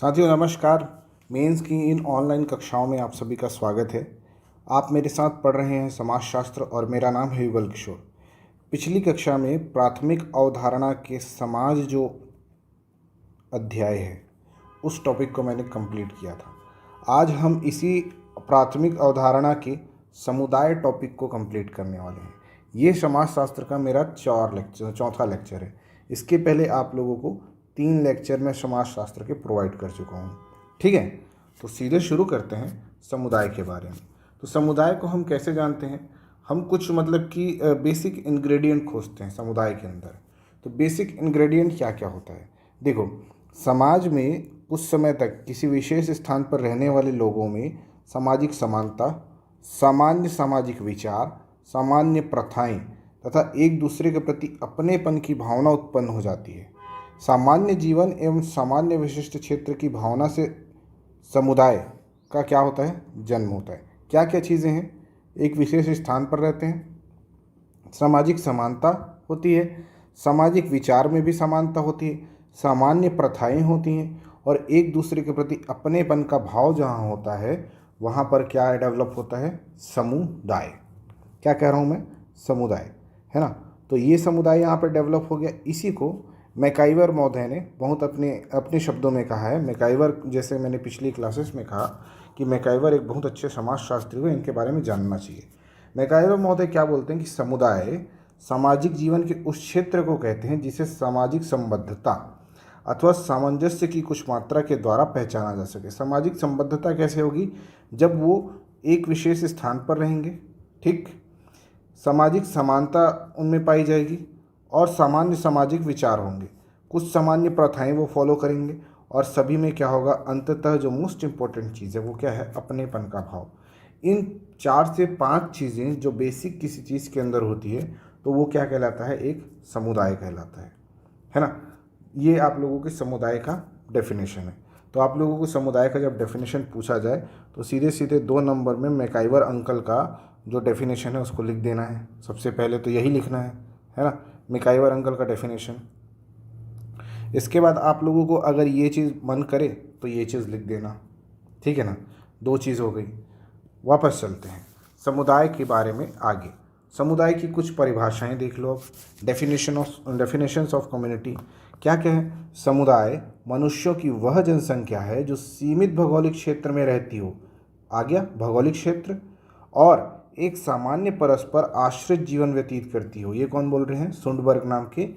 साथियों नमस्कार। मेंस की इन ऑनलाइन कक्षाओं में आप सभी का स्वागत है। आप मेरे साथ पढ़ रहे हैं समाजशास्त्र और मेरा नाम है युगल किशोर। पिछली कक्षा में प्राथमिक अवधारणा के समाज जो अध्याय है उस टॉपिक को मैंने कंप्लीट किया था। आज हम इसी प्राथमिक अवधारणा के समुदाय टॉपिक को कंप्लीट करने वाले हैं। ये समाजशास्त्र का मेरा चौथा लेक्चर है। इसके पहले आप लोगों को 3 लेक्चर मैं समाजशास्त्र के प्रोवाइड कर चुका हूँ। ठीक है, तो सीधे शुरू करते हैं समुदाय के बारे में। तो समुदाय को हम कैसे जानते हैं? हम कुछ मतलब कि बेसिक इंग्रेडिएंट खोजते हैं समुदाय के अंदर। तो बेसिक इंग्रेडिएंट क्या क्या होता है? देखो, समाज में कुछ समय तक किसी विशेष स्थान पर रहने वाले लोगों में सामाजिक समानता, सामान्य सामाजिक विचार, सामान्य प्रथाएं तथा एक दूसरे के प्रति अपनेपन की भावना उत्पन्न हो जाती है। सामान्य जीवन एवं सामान्य विशिष्ट क्षेत्र की भावना से समुदाय का क्या होता है? जन्म होता है। क्या क्या चीज़ें हैं? एक विशेष स्थान पर रहते हैं, सामाजिक समानता होती है, सामाजिक विचार में भी समानता होती है, सामान्य प्रथाएं होती हैं और एक दूसरे के प्रति अपनेपन का भाव जहाँ होता है वहाँ पर क्या डेवलप होता है? समुदाय। क्या कह रहा हूँ मैं? समुदाय, है ना। तो ये समुदाय यहाँ पर डेवलप हो गया। इसी को मैकाइवर महोदय ने बहुत अपने शब्दों में कहा है। मैकाइवर, जैसे मैंने पिछली क्लासेस में कहा कि मैकाइवर एक बहुत अच्छे समाजशास्त्री हुए, इनके बारे में जानना चाहिए। मैकाइवर महोदय क्या बोलते हैं कि समुदाय सामाजिक जीवन के उस क्षेत्र को कहते हैं जिसे सामाजिक संबद्धता अथवा सामंजस्य की कुछ मात्रा के द्वारा पहचाना जा सके। सामाजिक संबद्धता कैसे होगी? जब वो एक विशेष स्थान पर रहेंगे, ठीक, सामाजिक समानता उनमें पाई जाएगी और सामान्य सामाजिक विचार होंगे, कुछ सामान्य प्रथाएं वो फॉलो करेंगे और सभी में क्या होगा? अंततः जो मोस्ट इम्पोर्टेंट चीज़ है वो क्या है? अपनेपन का भाव। इन 4 से 5 चीज़ें जो बेसिक किसी चीज़ के अंदर होती है तो वो क्या कहलाता है? एक समुदाय कहलाता है ना। ये आप लोगों के समुदाय का डेफिनेशन है। तो आप लोगों को समुदाय का जब डेफिनेशन पूछा जाए तो सीधे सीधे 2 नंबर में मैकाइवर अंकल का जो डेफिनेशन है उसको लिख देना है। सबसे पहले तो यही लिखना है ना, मैकाइवर अंकल का डेफिनेशन। इसके बाद आप लोगों को अगर ये चीज़ मन करे तो ये चीज़ लिख देना, ठीक है ना। 2 चीज़ हो गई। वापस चलते हैं समुदाय के बारे में आगे। समुदाय की कुछ परिभाषाएं देख लो अब। डेफिनेशंस ऑफ कम्युनिटी क्या क्या है? समुदाय मनुष्यों की वह जनसंख्या है जो सीमित भौगोलिक क्षेत्र में रहती हो, आ गया भौगोलिक क्षेत्र, और एक सामान्य परस्पर आश्रित जीवन व्यतीत करती हो। ये कौन बोल रहे हैं? सुंडबर्ग नाम के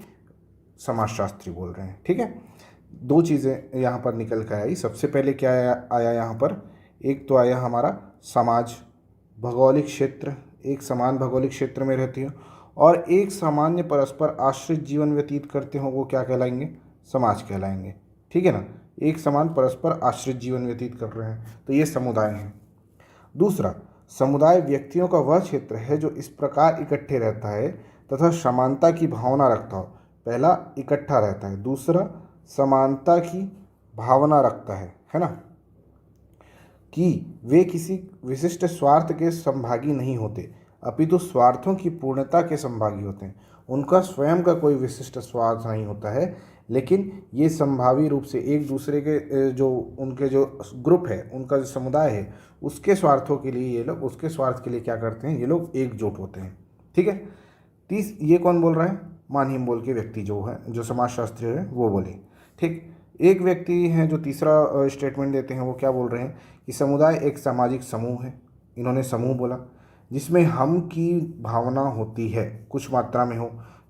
समाजशास्त्री बोल रहे हैं, ठीक है। 2 चीज़ें यहाँ पर निकल कर आई। सबसे पहले क्या आया यहाँ पर? एक तो आया हमारा समाज, भौगोलिक क्षेत्र, एक समान भौगोलिक क्षेत्र में रहती हो और एक सामान्य परस्पर आश्रित जीवन व्यतीत करते हो, वो क्या कहलाएंगे? समाज कहलाएंगे, ठीक है ना। एक समान परस्पर आश्रित जीवन व्यतीत कर रहे हैं तो ये समुदाय हैं। दूसरा, समुदाय व्यक्तियों का वह क्षेत्र है जो इस प्रकार इकट्ठे रहता है तथा समानता की भावना रखता हो। पहला इकट्ठा रहता है, दूसरा समानता की भावना रखता है ना, कि वे किसी विशिष्ट स्वार्थ के संभागी नहीं होते अपितु स्वार्थों की पूर्णता के संभागी होते हैं। उनका स्वयं का कोई विशिष्ट स्वार्थ नहीं होता है, लेकिन ये संभावी रूप से एक दूसरे के जो उनके जो ग्रुप है, उनका जो समुदाय है, उसके स्वार्थों के लिए ये लोग, उसके स्वार्थ के लिए क्या करते हैं? ये लोग एकजुट होते हैं, ठीक है। ये कौन बोल रहा है? मानहीम बोल के व्यक्ति जो है, जो समाजशास्त्री है वो बोले, ठीक। एक व्यक्ति हैं जो तीसरा स्टेटमेंट देते हैं, वो क्या बोल रहे हैं कि समुदाय एक सामाजिक समूह है, इन्होंने समूह बोला, जिसमें हम की भावना होती है, कुछ मात्रा में हो,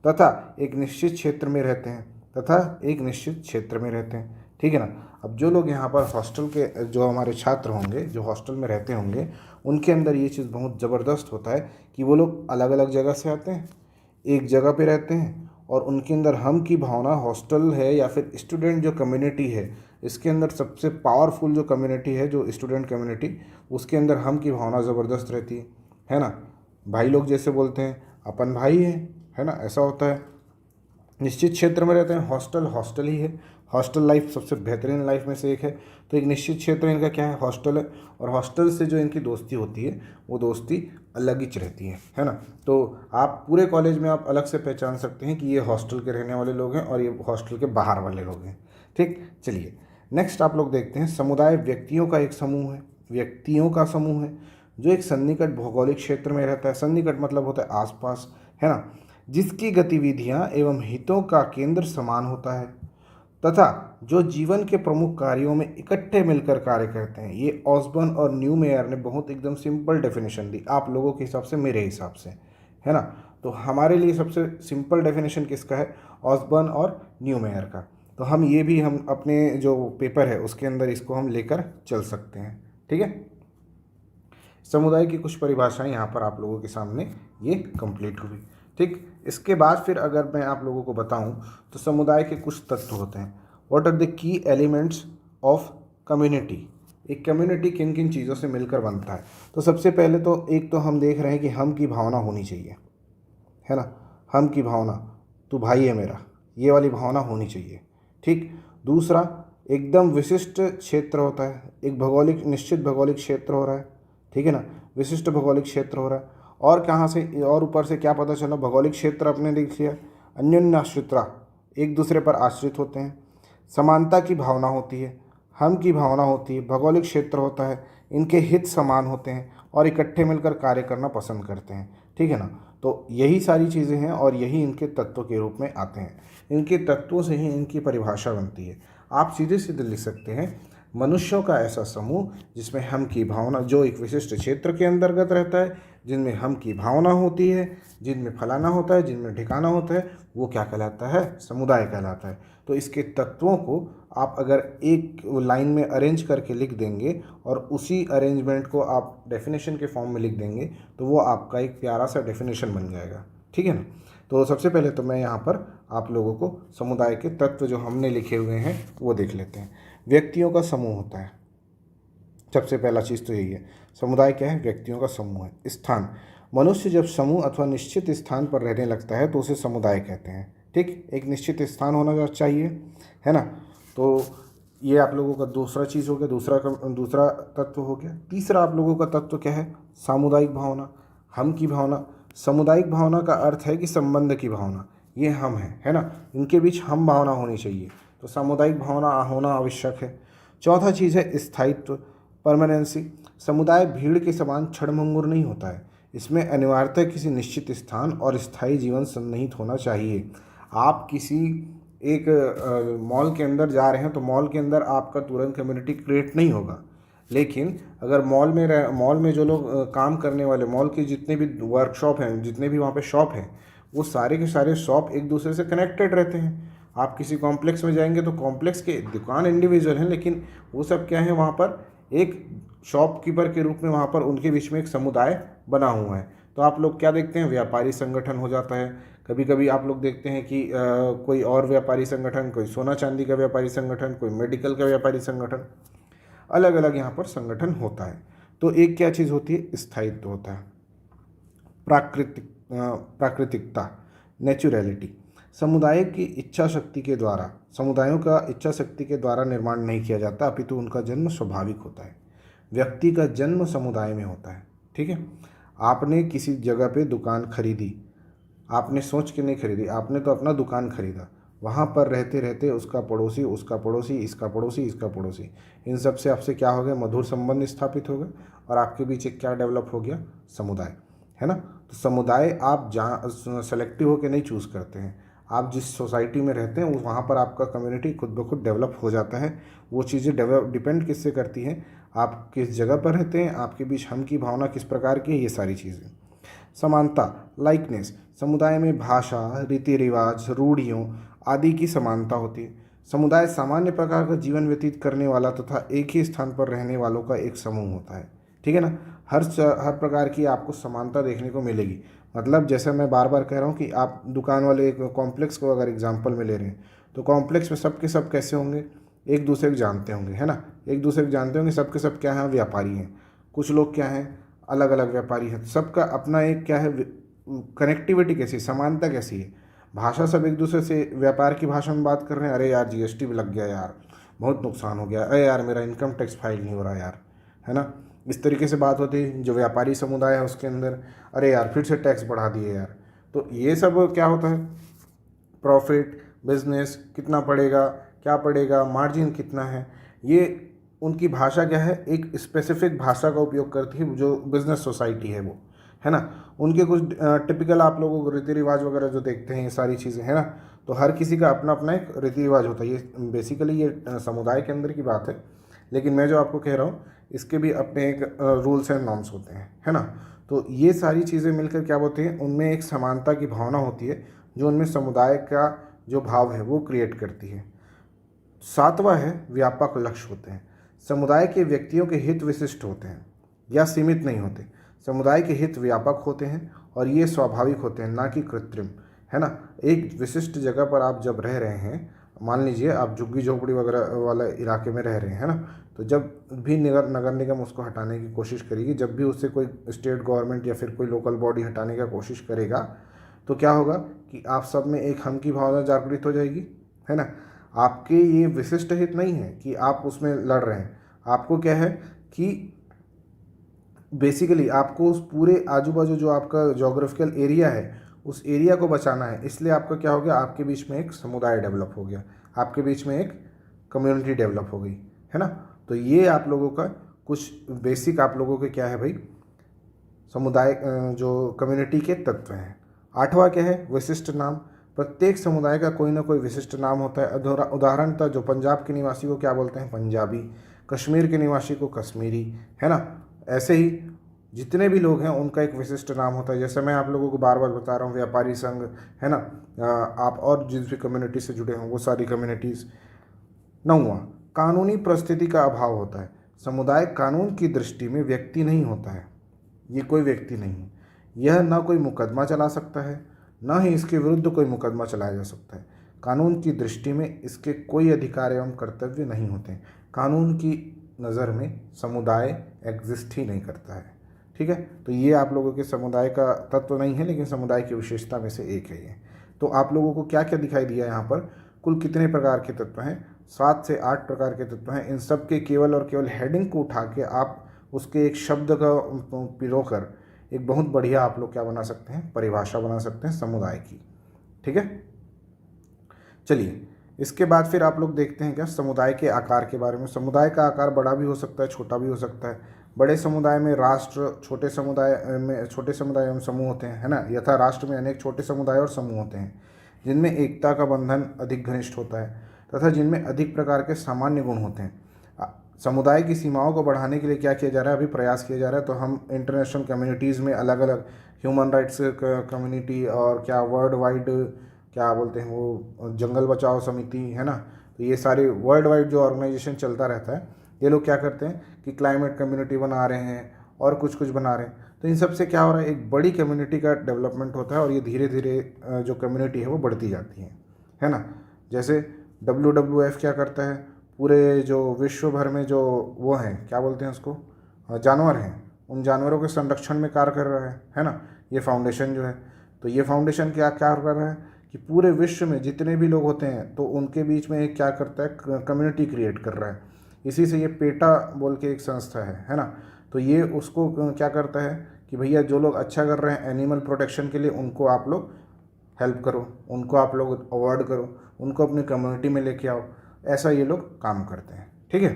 तथा एक निश्चित क्षेत्र में रहते हैं, ठीक है ना। अब जो लोग यहाँ पर हॉस्टल के, जो हमारे छात्र होंगे, जो हॉस्टल में रहते होंगे, उनके अंदर ये चीज़ बहुत ज़बरदस्त होता है कि वो लोग अलग अलग जगह से आते हैं, एक जगह पे रहते हैं और उनके अंदर हम की भावना, हॉस्टल है या फिर स्टूडेंट जो कम्युनिटी है, इसके अंदर सबसे पावरफुल जो कम्युनिटी है, जो स्टूडेंट कम्युनिटी, उसके अंदर हम की भावना ज़बरदस्त रहती है ना। भाई लोग जैसे बोलते हैं अपन भाई है ना, ऐसा होता है। निश्चित क्षेत्र में रहते हैं, हॉस्टल ही है, हॉस्टल लाइफ सबसे बेहतरीन लाइफ में से एक है। तो एक निश्चित क्षेत्र इनका क्या है? हॉस्टल है, और हॉस्टल से जो इनकी दोस्ती होती है वो दोस्ती अलग ही रहती है ना। तो आप पूरे कॉलेज में आप अलग से पहचान सकते हैं कि ये हॉस्टल के रहने वाले लोग हैं और ये हॉस्टल के बाहर वाले लोग हैं, ठीक। चलिए नेक्स्ट आप लोग देखते हैं समुदाय व्यक्तियों का एक समूह है, व्यक्तियों का समूह है जो एक सन्निकट भौगोलिक क्षेत्र में रहता है। सन्निकट मतलब होता है आसपास, है ना, जिसकी गतिविधियां एवं हितों का केंद्र समान होता है तथा जो जीवन के प्रमुख कार्यों में इकट्ठे मिलकर कार्य करते हैं। ये ऑसबर्न और न्यूमेयर ने बहुत एकदम सिंपल डेफिनेशन दी, आप लोगों के हिसाब से, मेरे हिसाब से, है ना। तो हमारे लिए सबसे सिंपल डेफिनेशन किसका है? ऑसबर्न और न्यूमेयर का। तो हम ये भी हम अपने जो पेपर है उसके अंदर इसको हम लेकर चल सकते हैं, ठीक है। समुदाय की कुछ परिभाषाएं यहाँ पर आप लोगों के सामने ये कंप्लीट हुई, ठीक। इसके बाद फिर अगर मैं आप लोगों को बताऊं तो समुदाय के कुछ तत्व होते हैं। What are the key elements of community? एक कम्युनिटी किन किन चीज़ों से मिलकर बनता है? तो सबसे पहले तो एक तो हम देख रहे हैं कि हम की भावना होनी चाहिए, है ना, हम की भावना, तू भाई है मेरा, ये वाली भावना होनी चाहिए, ठीक। दूसरा, एकदम विशिष्ट क्षेत्र होता है, एक भौगोलिक निश्चित भौगोलिक क्षेत्र हो रहा है, ठीक है ना, विशिष्ट भौगोलिक क्षेत्र हो रहा है। और कहाँ से, और ऊपर से क्या पता चला? भौगोलिक क्षेत्र अपने देख लिया। अन्योन्याश्रितता, एक दूसरे पर आश्रित होते हैं। समानता की भावना होती है, हम की भावना होती है, भौगोलिक क्षेत्र होता है, इनके हित समान होते हैं और इकट्ठे मिलकर कार्य करना पसंद करते हैं, ठीक है ना। तो यही सारी चीज़ें हैं और यही इनके तत्व के रूप में आते हैं। इनके तत्वों से ही इनकी परिभाषा बनती है। आप सीधे सीधे लिख सकते हैं, मनुष्यों का ऐसा समूह जिसमें हम की भावना, जो एक विशिष्ट क्षेत्र के अंतर्गत रहता है, जिनमें हम की भावना होती है, जिनमें फलाना होता है, जिनमें ठिकाना होता है, वो क्या कहलाता है? समुदाय कहलाता है। तो इसके तत्वों को आप अगर एक लाइन में अरेंज करके लिख देंगे और उसी अरेंजमेंट को आप डेफिनेशन के फॉर्म में लिख देंगे तो वो आपका एक प्यारा सा डेफिनेशन बन जाएगा, ठीक है ना। तो सबसे पहले तो मैं यहाँ पर आप लोगों को समुदाय के तत्व जो हमने लिखे हुए हैं वो देख लेते हैं। व्यक्तियों का समूह होता है, सबसे पहला चीज़ तो यही है। समुदाय क्या है? व्यक्तियों का समूह है। स्थान, मनुष्य जब समूह अथवा निश्चित स्थान पर रहने लगता है तो उसे समुदाय कहते हैं, ठीक। एक निश्चित स्थान होना चाहिए, है ना। तो ये आप लोगों का दूसरा चीज़ हो गया, दूसरा तत्व हो गया। तीसरा आप लोगों का तत्व क्या है? सामुदायिक भावना, हम की भावना। सामुदायिक भावना का अर्थ है कि संबंध की भावना, ये हम हैं, है ना, इनके बीच हम भावना होनी चाहिए, तो सामुदायिक भावना होना आवश्यक है। चौथा चीज़ है स्थायित्व, परमानेंसी। समुदाय भीड़ के समान क्षणभंगुर नहीं होता है, इसमें अनिवार्यतः किसी निश्चित स्थान और स्थायी जीवन सन्निहित होना चाहिए। आप किसी एक मॉल के अंदर जा रहे हैं तो मॉल के अंदर आपका तुरंत कम्युनिटी क्रिएट नहीं होगा, लेकिन अगर मॉल में जो लोग काम करने वाले, मॉल के जितने भी वर्कशॉप हैं, जितने भी वहाँ पे शॉप हैं, वो सारे के सारे शॉप एक दूसरे से कनेक्टेड रहते हैं। आप किसी कॉम्प्लेक्स में जाएंगे तो कॉम्प्लेक्स के दुकान इंडिविजुअल हैं, लेकिन वो सब क्या है, वहाँ पर एक शॉपकीपर के रूप में वहाँ पर उनके बीच में एक समुदाय बना हुआ है। तो आप लोग क्या देखते हैं? व्यापारी संगठन हो जाता है। कभी कभी आप लोग देखते हैं कि कोई और व्यापारी संगठन, कोई सोना चांदी का व्यापारी संगठन, कोई मेडिकल का व्यापारी संगठन, अलग अलग यहाँ पर संगठन होता है। तो एक क्या चीज़ होती है? स्थायित्व होता है। प्राकृतिकता, नेचुरलिटी। समुदायों का इच्छा शक्ति के द्वारा निर्माण नहीं किया जाता, अपितु उनका जन्म स्वाभाविक होता है। व्यक्ति का जन्म समुदाय में होता है, ठीक है। आपने किसी जगह पे दुकान खरीदी, आपने सोच के नहीं खरीदी, आपने तो अपना दुकान खरीदा। वहाँ पर रहते रहते उसका पड़ोसी, उसका पड़ोसी, इसका पड़ोसी, इसका पड़ोसी, इन सब से आपसे क्या हो गया? मधुर संबंध स्थापित हो गए और आपके बीच एक क्या डेवलप हो गया? समुदाय, है ना। तो समुदाय आप जहाँ सेलेक्टिव होकर नहीं चूज़ करते हैं, आप जिस सोसाइटी में रहते हैं वहाँ पर आपका कम्युनिटी खुद ब खुद डेवलप हो जाता है। वो चीज़ें डिपेंड किससे करती हैं? आप किस जगह पर रहते हैं, आपके बीच हम की भावना किस प्रकार की है, ये सारी चीज़ें। समानता, लाइकनेस। समुदाय में भाषा, रीति रिवाज, रूढ़ियों आदि की समानता होती है। समुदाय सामान्य प्रकार का जीवन व्यतीत करने वाला तथा एक ही स्थान पर रहने वालों का एक समूह होता है, ठीक है ना। हर प्रकार की आपको समानता देखने को मिलेगी। मतलब जैसे मैं बार बार कह रहा हूँ कि आप दुकान वाले एक कॉम्प्लेक्स को अगर एग्जांपल में ले रहे हैं तो कॉम्प्लेक्स में सब के सब कैसे होंगे? एक दूसरे को जानते होंगे, है ना, एक दूसरे को जानते होंगे। सब के सब क्या हैं? व्यापारी हैं। कुछ लोग क्या हैं? अलग अलग व्यापारी हैं। सबका अपना एक क्या है? कनेक्टिविटी कैसी, समानता कैसी है? भाषा, सब एक दूसरे से व्यापार की भाषा में बात कर रहे हैं। अरे यार जीएसटी भी लग गया यार, बहुत नुकसान हो गया, अरे यार मेरा इनकम टैक्स फाइल नहीं हो रहा यार, है ना। इस तरीके से बात होती है। जो व्यापारी समुदाय है उसके अंदर, अरे यार फिर से टैक्स बढ़ा दिए यार। तो ये सब क्या होता है? प्रॉफिट, बिजनेस कितना पड़ेगा, क्या पड़ेगा, मार्जिन कितना है, ये उनकी भाषा क्या है, एक स्पेसिफिक भाषा का उपयोग करती है जो बिजनेस सोसाइटी है वो, है ना। उनके कुछ टिपिकल आप लोगों को रीति रिवाज वगैरह जो देखते हैं, ये सारी चीज़ें, है ना। तो हर किसी का अपना अपना एक रीति रिवाज होता है। ये बेसिकली ये समुदाय के अंदर की बात है, लेकिन मैं जो आपको कह रहा हूँ इसके भी अपने एक रूल्स एंड नॉर्म्स होते हैं, है ना। तो ये सारी चीज़ें मिलकर क्या होती हैं, उनमें एक समानता की भावना होती है जो उनमें समुदाय का जो भाव है वो क्रिएट करती है। सातवां है व्यापक लक्ष्य होते हैं। समुदाय के व्यक्तियों के हित विशिष्ट होते हैं या सीमित नहीं होते। समुदाय के हित व्यापक होते हैं और ये स्वाभाविक होते हैं, ना कि कृत्रिम, है ना। एक विशिष्ट जगह पर आप जब रह रहे हैं, मान लीजिए आप झुग्गी झोपड़ी वगैरह वाले इलाके में रह रहे हैं, है ना। तो जब भी नगर निगम उसको हटाने की कोशिश करेगी, जब भी उससे कोई स्टेट गवर्नमेंट या फिर कोई लोकल बॉडी हटाने का कोशिश करेगा, तो क्या होगा कि आप सब में एक हम की भावना जागृत हो जाएगी, है ना। आपके ये विशिष्ट हित नहीं है कि आप उसमें लड़ रहे हैं, आपको क्या है कि बेसिकली आपको उस पूरे आजू बाजू जो आपका जोग्राफिकल एरिया है उस एरिया को बचाना है। इसलिए आपका क्या हो गया, आपके बीच में एक समुदाय डेवलप हो गया, आपके बीच में एक कम्युनिटी डेवलप हो गई, है ना। तो ये आप लोगों का कुछ बेसिक आप लोगों के क्या है भाई, समुदाय जो कम्युनिटी के तत्व हैं। आठवां क्या है, विशिष्ट नाम। प्रत्येक समुदाय का कोई ना कोई विशिष्ट नाम होता है। उदाहरणतः जो पंजाब के निवासी को क्या बोलते हैं, पंजाबी। कश्मीर के निवासी को कश्मीरी, है ना। ऐसे ही जितने भी लोग हैं उनका एक विशिष्ट नाम होता है। जैसे मैं आप लोगों को बार बार बता रहा हूँ, व्यापारी संघ, है ना। आप और जिस भी कम्युनिटी से जुड़े हों वो सारी कम्युनिटीज़। नौवां, कानूनी परिस्थिति का अभाव होता है। समुदाय कानून की दृष्टि में व्यक्ति नहीं होता है, ये कोई व्यक्ति नहीं है। यह ना कोई मुकदमा चला सकता है, ना ही इसके विरुद्ध कोई मुकदमा चलाया जा सकता है। कानून की दृष्टि में इसके कोई अधिकार एवं कर्तव्य नहीं होते। कानून की नज़र में समुदाय एग्जिस्ट ही नहीं करता है, ठीक है। तो ये आप लोगों के समुदाय का तत्व नहीं है, लेकिन समुदाय की विशेषता में से एक है ये। तो आप लोगों को क्या क्या दिखाई दिया यहाँ पर, कुल कितने प्रकार के तत्व हैं, 7 से 8 प्रकार के तत्व हैं। इन सब के केवल और केवल हेडिंग को उठा के आप उसके एक शब्द का पिरोकर एक बहुत बढ़िया आप लोग क्या बना सकते हैं, परिभाषा बना सकते हैं समुदाय की, ठीक है। चलिए इसके बाद फिर आप लोग देखते हैं क्या समुदाय के आकार के बारे में। समुदाय का आकार बड़ा भी हो सकता है, छोटा भी हो सकता है। बड़े समुदाय में राष्ट्र, छोटे समुदाय में छोटे समुदाय एवं समूह होते हैं, है ना। यथा राष्ट्र में अनेक छोटे समुदाय और समूह होते हैं जिनमें एकता का बंधन अधिक घनिष्ठ होता है तथा जिनमें अधिक प्रकार के सामान्य गुण होते हैं। समुदाय की सीमाओं को बढ़ाने के लिए क्या किया जा रहा है, अभी प्रयास किया जा रहा है। तो हम इंटरनेशनल कम्युनिटीज़ में अलग अलग ह्यूमन राइट्स कम्युनिटी और क्या वर्ल्ड वाइड क्या बोलते हैं वो जंगल बचाओ समिति, है ना। तो ये सारे वर्ल्ड वाइड जो ऑर्गेनाइजेशन चलता रहता है, ये लोग क्या करते हैं कि क्लाइमेट कम्युनिटी बना रहे हैं और कुछ कुछ बना रहे हैं। तो इन सब से क्या हो रहा है, एक बड़ी कम्युनिटी का डेवलपमेंट होता है और ये धीरे धीरे जो कम्युनिटी है वो बढ़ती जाती है ना। जैसे WWF क्या करता है, पूरे जो विश्व भर में जो वो हैं क्या बोलते हैं उसको, जानवर हैं, उन जानवरों के संरक्षण में कार्य कर रहा है ना, ये फाउंडेशन जो है। तो ये फाउंडेशन क्या क्या कर रहा है कि पूरे विश्व में जितने भी लोग होते हैं तो उनके बीच में एक क्या करता है, कम्युनिटी क्रिएट कर रहा है। इसी से ये पेटा बोल के एक संस्था है ना। तो ये उसको क्या करता है कि भैया जो लोग अच्छा कर रहे हैं एनिमल प्रोटेक्शन के लिए, उनको आप लोग हेल्प करो, उनको आप लोग अवॉर्ड करो, उनको अपनी कम्युनिटी में लेके आओ। ऐसा ये लोग काम करते हैं, ठीक है।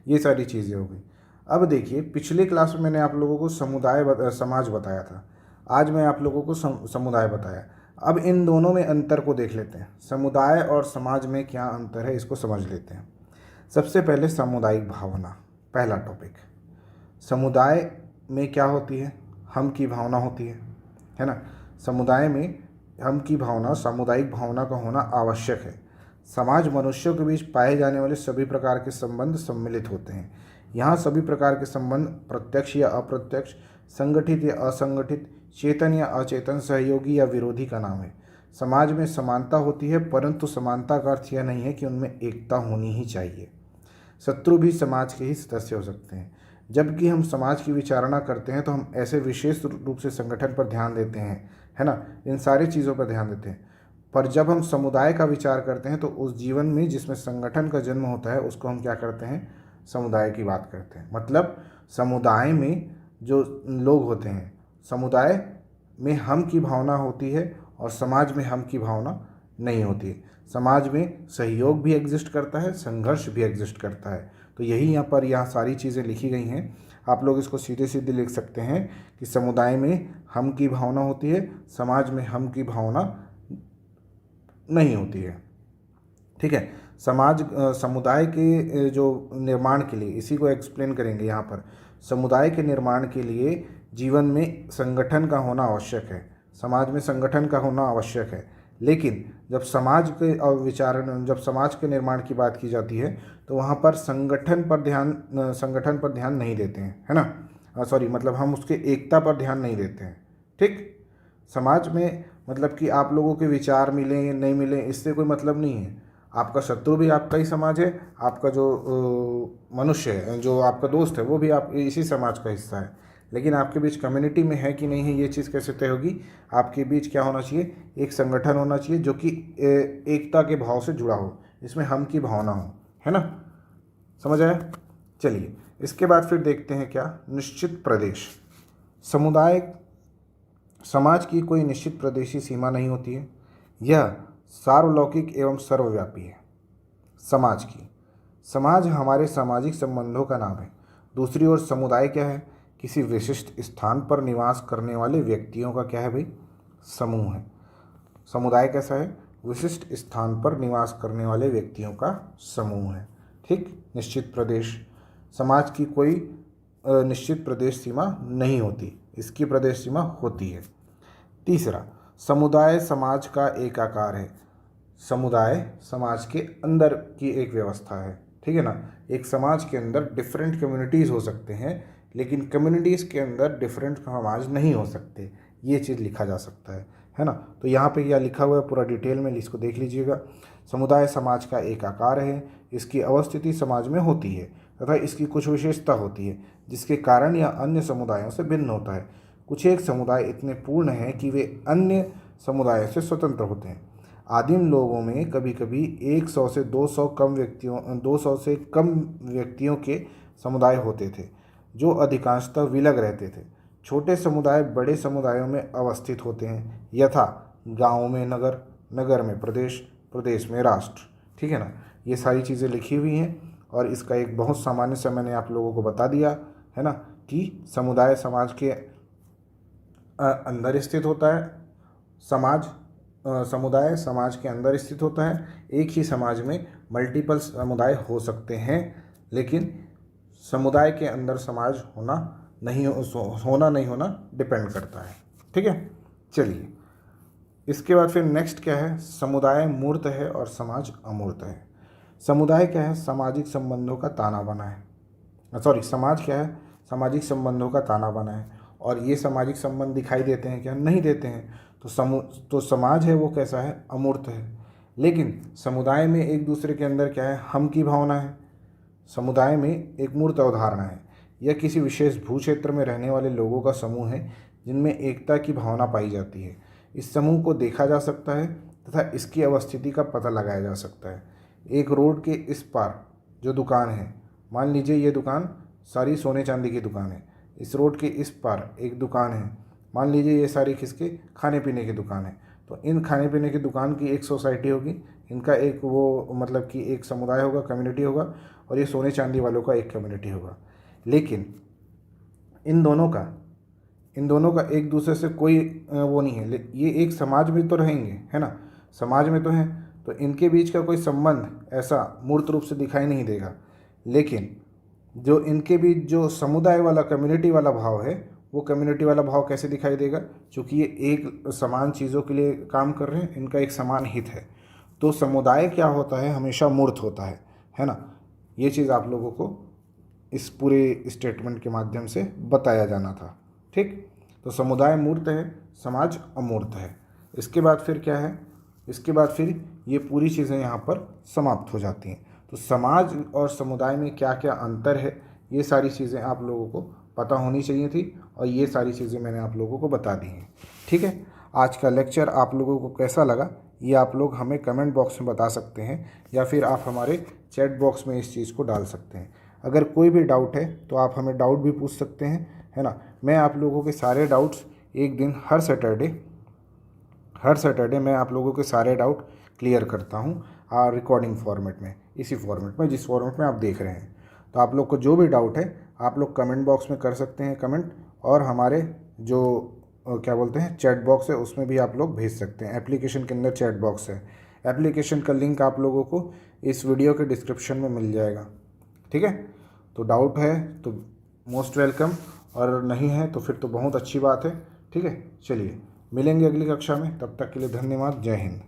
ये सारी चीज़ें हो गई। अब देखिए पिछले क्लास में मैंने आप लोगों को समाज बताया था, आज मैं आप लोगों को समुदाय बताया। अब इन दोनों में अंतर को देख लेते हैं, समुदाय और समाज में क्या अंतर है इसको समझ लेते हैं। सबसे पहले सामुदायिक भावना, पहला टॉपिक। समुदाय में क्या होती है, हम की भावना होती है ना। समुदाय में हम की भावना, सामुदायिक भावना का होना आवश्यक है। समाज मनुष्यों के बीच पाए जाने वाले सभी प्रकार के संबंध सम्मिलित होते हैं। यहाँ सभी प्रकार के संबंध प्रत्यक्ष या अप्रत्यक्ष, संगठित या असंगठित, चेतन या अचेतन, सहयोगी या विरोधी का नाम है। समाज में समानता होती है, परंतु समानता का अर्थ यह नहीं है कि उनमें एकता होनी ही चाहिए। शत्रु भी समाज के ही सदस्य हो सकते हैं। जबकि हम समाज की विचारणा करते हैं तो हम ऐसे विशेष रूप से संगठन पर ध्यान देते हैं, है ना, इन सारी चीज़ों पर ध्यान देते हैं। पर जब हम समुदाय का विचार करते हैं तो उस जीवन में जिसमें संगठन का जन्म होता है उसको हम क्या करते हैं, समुदाय की बात करते हैं। मतलब समुदाय में जो लोग होते हैं, समुदाय में हम की भावना होती है और समाज में हम की भावना नहीं होती है। समाज में सहयोग भी एग्जिस्ट करता है, संघर्ष भी एग्जिस्ट करता है। तो यही यहाँ सारी चीज़ें लिखी गई हैं। आप लोग इसको सीधे सीधे लिख सकते हैं कि समुदाय में हम की भावना होती है, समाज में हम की भावना नहीं होती है। ठीक है। समुदाय के जो निर्माण के लिए, इसी को एक्सप्लेन करेंगे यहाँ पर। समुदाय के निर्माण के लिए जीवन में संगठन का होना आवश्यक है, समाज में संगठन का होना आवश्यक है। लेकिन जब समाज के निर्माण की बात की जाती है तो वहाँ पर संगठन पर ध्यान नहीं देते हैं, है ना। सॉरी, मतलब हम उसके एकता पर ध्यान नहीं देते हैं। ठीक। समाज में मतलब कि आप लोगों के विचार मिलें या नहीं मिलें, इससे कोई मतलब नहीं है। आपका शत्रु भी आपका ही समाज है, आपका जो मनुष्य है, जो आपका दोस्त है, वो भी आप इसी समाज का हिस्सा है। लेकिन आपके बीच कम्युनिटी में है कि नहीं है, ये चीज़ कैसे तय होगी। आपके बीच क्या होना चाहिए, एक संगठन होना चाहिए जो कि एकता के भाव से जुड़ा हो, इसमें हम की भावना हो, है ना। समझ आया। चलिए, इसके बाद फिर देखते हैं क्या, निश्चित प्रदेश। समाज की कोई निश्चित प्रदेशीय सीमा नहीं होती है, यह सार्वलौकिक एवं सर्वव्यापी है। समाज हमारे सामाजिक संबंधों का नाम है। दूसरी ओर समुदाय क्या है, किसी विशिष्ट स्थान पर निवास करने वाले व्यक्तियों का क्या है भाई, समूह है। समुदाय कैसा है, विशिष्ट स्थान पर निवास करने वाले व्यक्तियों का समूह है। ठीक। निश्चित प्रदेश, समाज की कोई निश्चित प्रदेश सीमा नहीं होती, इसकी प्रदेश सीमा होती है। तीसरा, समुदाय समाज का एक आकार है। समुदाय समाज के अंदर की एक व्यवस्था है। ठीक है ना। एक समाज के अंदर डिफरेंट कम्युनिटीज़ हो सकते हैं, लेकिन कम्युनिटीज़ के अंदर डिफरेंट समाज नहीं हो सकते। ये चीज़ लिखा जा सकता है ना। तो यहाँ पे क्या लिखा हुआ है पूरा डिटेल में, इसको देख लीजिएगा। समुदाय समाज का एक आकार है, इसकी अवस्थिति समाज में होती है तथा इसकी कुछ विशेषता होती है जिसके कारण यह अन्य समुदायों से भिन्न होता है। कुछ एक समुदाय इतने पूर्ण हैं कि वे अन्य समुदायों से स्वतंत्र होते हैं। आदिम लोगों में कभी कभी 100 से 200 से कम व्यक्तियों के समुदाय होते थे जो अधिकांशतः विलग रहते थे। छोटे समुदाय बड़े समुदायों में अवस्थित होते हैं, यथा गाँव में नगर, नगर में प्रदेश, प्रदेश में राष्ट्र। ठीक है ना। ये सारी चीज़ें लिखी हुई हैं और इसका एक बहुत सामान्य से मैंने आप लोगों को बता दिया है ना कि समुदाय समाज के अंदर स्थित होता है। समुदाय समाज के अंदर स्थित होता है। एक ही समाज में मल्टीपल समुदाय हो सकते हैं, लेकिन समुदाय के अंदर समाज होना नहीं होना डिपेंड करता है। ठीक है। चलिए, इसके बाद फिर नेक्स्ट क्या है, समुदाय मूर्त है और समाज अमूर्त है। समुदाय क्या है, सामाजिक संबंधों का ताना बाना है। समाज क्या है, सामाजिक संबंधों का ताना बाना है। और ये सामाजिक संबंध दिखाई देते हैं क्या, नहीं देते हैं। तो समाज है वो कैसा है, अमूर्त है। लेकिन समुदाय में एक दूसरे के अंदर क्या है, हम की भावना है। समुदाय में एक मूर्त अवधारणा है। यह किसी विशेष भू क्षेत्र में रहने वाले लोगों का समूह है जिनमें एकता की भावना पाई जाती है। इस समूह को देखा जा सकता है तथा इसकी अवस्थिति का पता लगाया जा सकता है। एक रोड के इस पार जो दुकान है, मान लीजिए ये दुकान सारी सोने चांदी की दुकान है। इस रोड के इस पार एक दुकान है, मान लीजिए ये सारी किसके, खाने पीने की दुकान है। तो इन खाने पीने की दुकान की एक सोसाइटी होगी, इनका एक वो मतलब कि एक समुदाय होगा, कम्युनिटी होगा, और ये सोने चांदी वालों का एक कम्युनिटी होगा। लेकिन इन दोनों का एक दूसरे से कोई वो नहीं है। ये एक समाज में तो रहेंगे, है ना, समाज में तो हैं, तो इनके बीच का कोई संबंध ऐसा मूर्त रूप से दिखाई नहीं देगा। लेकिन जो इनके बीच जो समुदाय वाला, कम्युनिटी वाला भाव है, वो कम्युनिटी वाला भाव कैसे दिखाई देगा, क्योंकि ये एक समान चीज़ों के लिए काम कर रहे हैं, इनका एक समान हित है। तो समुदाय क्या होता है, हमेशा मूर्त होता है ना। ये चीज़ आप लोगों को इस पूरे स्टेटमेंट के माध्यम से बताया जाना था। ठीक। तो समुदाय मूर्त है, समाज अमूर्त है। इसके बाद फिर क्या है, इसके बाद फिर ये पूरी चीज़ें यहाँ पर समाप्त हो जाती हैं। तो समाज और समुदाय में क्या क्या अंतर है, ये सारी चीज़ें आप लोगों को पता होनी चाहिए थी, और ये सारी चीज़ें मैंने आप लोगों को बता दी हैं। ठीक है। आज का लेक्चर आप लोगों को कैसा लगा, ये आप लोग हमें कमेंट बॉक्स में बता सकते हैं, या फिर आप हमारे चैट बॉक्स में इस चीज़ को डाल सकते हैं। अगर कोई भी डाउट है तो आप हमें डाउट भी पूछ सकते हैं, है ना। मैं आप लोगों के सारे डाउट्स एक दिन हर सैटरडे मैं आप लोगों के सारे डाउट क्लियर करता हूँ रिकॉर्डिंग फॉर्मेट में, इसी फॉर्मेट में जिस फॉर्मेट में आप देख रहे हैं। तो आप लोग को जो भी डाउट है आप लोग कमेंट बॉक्स में कर सकते हैं कमेंट, और हमारे जो क्या बोलते हैं चैट बॉक्स है उसमें भी आप लोग भेज सकते हैं। एप्लीकेशन के अंदर चैट बॉक्स है, एप्लीकेशन का लिंक आप लोगों को इस वीडियो के डिस्क्रिप्शन में मिल जाएगा। ठीक है, तो डाउट है तो मोस्ट वेलकम, और नहीं है तो फिर तो बहुत अच्छी बात है। ठीक है, चलिए मिलेंगे अगली कक्षा में, तब तक के लिए धन्यवाद, जय हिंद।